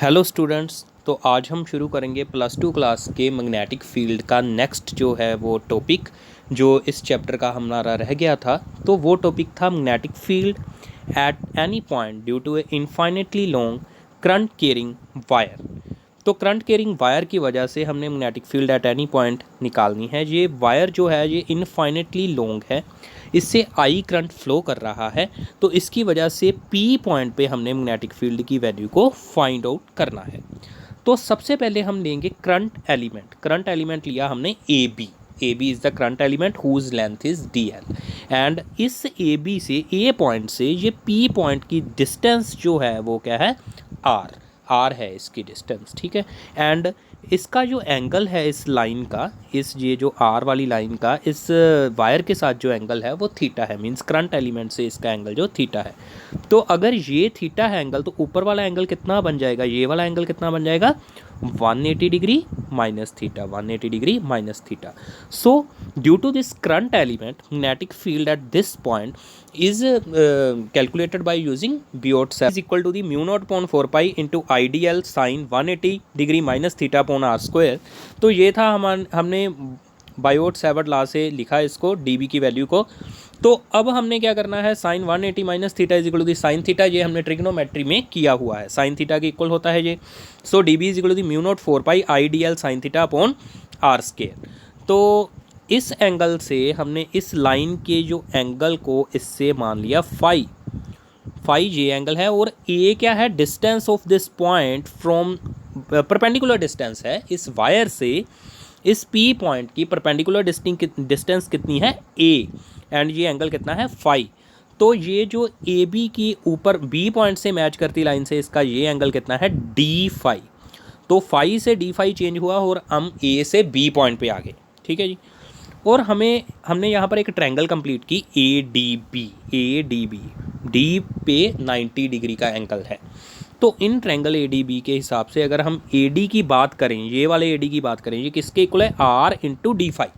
Hello students. तो आज हम शुरू करेंगे प्लस टू क्लास के मैग्नेटिक फील्ड का नेक्स्ट जो है वो टॉपिक जो इस चैप्टर का हमारा रह गया था। तो वो टॉपिक था magnetic field at any point due to a infinitely long current carrying wire. तो करंट कैरिंग वायर की वजह से हमने magnetic field at any point निकालनी है। ये वायर जो है ये इनफाइनेटली लॉन्ग है, इससे आई करंट फ्लो कर रहा है, तो इसकी वजह से पी पॉइंट पे हमने मैग्नेटिक फील्ड की वैल्यू को फाइंड आउट करना है। तो सबसे पहले हम लेंगे करंट एलिमेंट। करंट एलिमेंट लिया हमने A B is the current element whose length is D L. And इस ए बी से ए पॉइंट से ये पी पॉइंट की डिस्टेंस जो है वो क्या है, आर है इसकी डिस्टेंस, ठीक है। एंड इसका जो एंगल है इस लाइन का, इस ये जो आर वाली लाइन का इस वायर के साथ जो एंगल है वो थीटा है, मींस करंट एलिमेंट से इसका एंगल जो थीटा है। तो अगर ये थीटा है एंगल, तो ऊपर वाला एंगल कितना बन जाएगा, ये वाला एंगल कितना बन जाएगा, 180 degree minus theta, 180 degree minus theta. So due to this current element magnetic field at this point is calculated by using Biot is equal to the mu naught upon 4 pi into IDL sin 180 degree minus theta upon are square. तो ये था हमने Biot Savart law से लिखा इसको dB की value को। तो अब हमने क्या करना है, sine 180 minus theta is equal to the sine theta, ये हमने ट्रिग्नोमेट्री में किया हुआ है, साइन थीटा के इक्वल होता है ये। So d B is equal to the mu naught 4 pi i d l sine theta upon are square. तो इस एंगल से हमने इस लाइन के जो एंगल को इससे मान लिया फाई ये एंगल है, और ए क्या है, distance of this point from perpendicular distance है इस वायर से इस पी पॉइंट की परपेंडिकुलर डिस्टेंस कितनी है ए, एंड ये एंगल कितना है फाई। तो ये जो ए बी की ऊपर बी पॉइंट से मैच करती लाइन से इसका ये एंगल कितना है डी फाई। तो फाई से डी फाई चेंज हुआ और हम ए से बी पॉइंट पे आ गए, ठीक है जी। और हमने यहाँ पर एक ट्रायंगल कंप्लीट की ए डी बी, डी पे 90 डिग्री का एंगल है। तो इन ट्रायंगल ए डी बी के हिसाब से अगर हम ए डी की बात करें, ये वाले ए डी की बात करें, ये किसके इक्वल है, R into D phi,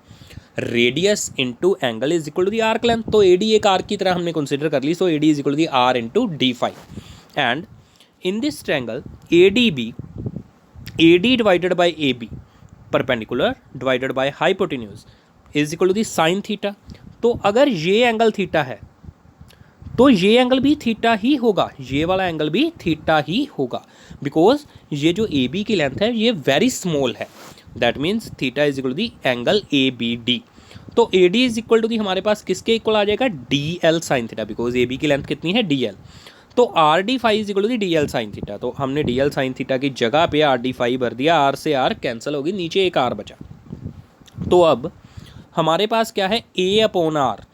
radius into angle is equal to the arc length. तो ए डी एक आर्क की तरह हमने कंसिडर कर ली, so a d is equal to the r into D phi. And in this triangle A d divided by a b perpendicular divided by hypotenuse is equal to the sine theta. तो अगर ये angle theta है तो ये angle भी theta ही होगा, ये वाला एंगल भी थीटा ही होगा, बिकॉज ये जो ए बी की लेंथ है ये वेरी स्मॉल है, that means theta is equal to the angle a b d. तो ए d is equal to the हमारे पास किसके इक्वल आ जाएगा, d l sine theta, because a b की लेंथ कितनी है डी एल। तो r d phi is equal to the d l sine theta. तो हमने डी एल साइन थीटा की जगह पे आर डी फाई भर दिया, आर से आर कैंसिल होगी, नीचे एक आर बचा। तो अब हमारे पास क्या है, a upon r,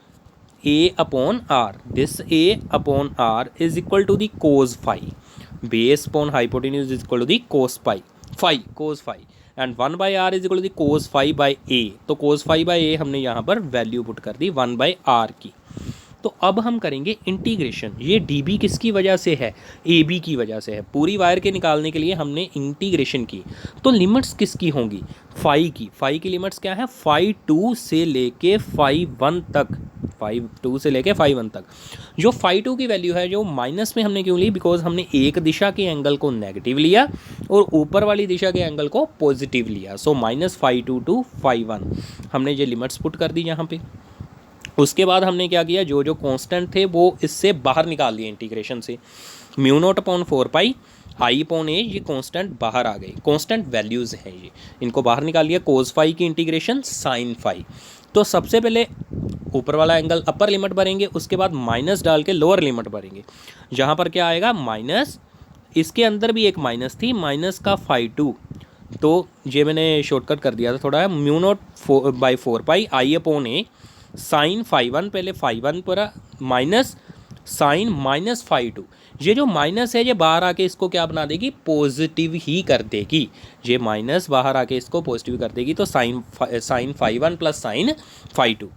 this a upon r is equal to the cos phi, base upon hypotenuse is equal to the cos phi, and 1 by r is equal to the cos phi by a. तो cos phi by ए हमने यहाँ पर value put कर दी 1 by are की। तो अब हम करेंगे इंटीग्रेशन। ये डी बी किसकी वजह से है, ए बी की वजह से है। पूरी वायर के निकालने के लिए हमने इंटीग्रेशन की। तो लिमिट्स किसकी होंगी, फाई की लिमिट्स क्या है, फाई 2 से लेके फाई 1 तक, जो फाई 2 की वैल्यू है जो माइनस में हमने क्यों ली, बिकॉज हमने एक दिशा के एंगल को नेगेटिव लिया और ऊपर वाली दिशा के एंगल को पॉजिटिव लिया। So minus phi 2 to phi 1 हमने ये लिमिट्स पुट कर दी यहाँ पे। उसके बाद हमने क्या किया, जो जो कांस्टेंट थे वो इससे बाहर निकाल लिए इंटीग्रेशन से। म्यू नॉट अपॉन 4 पाई आई अपॉन ए, ये कांस्टेंट बाहर आ गए, कांस्टेंट वैल्यूज़ हैं ये, इनको बाहर निकाल लिया। कोस फाई की इंटीग्रेशन साइन फाई। तो सबसे पहले ऊपर वाला एंगल अपर लिमिट भरेंगे, उसके बाद माइनस डाल के लोअर लिमिट भरेंगे। जहाँ पर क्या आएगा माइनस, इसके अंदर भी एक माइनस थी, माइनस का फाई 2, तो ये मैंने शॉर्टकट कर दिया था थोड़ा, म्यू नॉट 4 पाई आई अपॉन ए साइन फाई 1, पहले फाई 1 पर माइनस साइन माइनस फाई 2। ये जो माइनस है ये बाहर आके इसको क्या बना देगी, पॉजिटिव ही कर देगी, ये माइनस बाहर आके इसको पॉजिटिव कर देगी। तो sine phi 1 plus sine phi 2।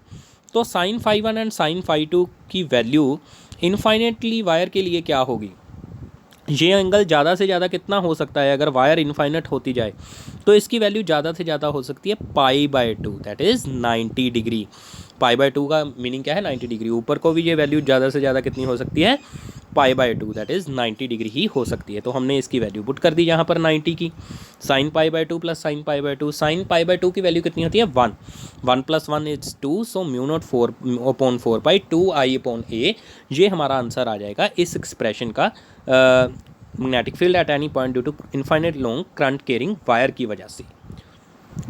तो sine phi 1 and sine phi 2 की वैल्यू इनफाइनेटली वायर के लिए क्या होगी, ये एंगल ज़्यादा से ज़्यादा कितना हो सकता है, अगर वायर इनफाइनेट होती जाए तो इसकी वैल्यू ज़्यादा से ज़्यादा हो सकती है pi by 2, that is 90 degree. Pi by 2 का मीनिंग क्या है, 90 डिग्री। ऊपर को भी ये वैल्यू ज़्यादा से ज़्यादा कितनी हो सकती है, π/2 दैट इज़ 90 डिग्री ही हो सकती है। तो हमने इसकी वैल्यू पुट कर दी यहाँ पर 90 की। sin π/2 प्लस sin π/2, sin π/2 की वैल्यू कितनी होती है 1, 1 + 1 इज 2, सो μ0 4/4 2I/a, ये हमारा आंसर आ जाएगा इस एक्सप्रेशन का magnetic field at any point due to infinite long current carrying wire की वजह से।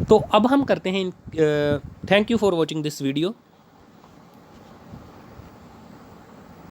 तो अब हम करते हैं thank you for watching this video.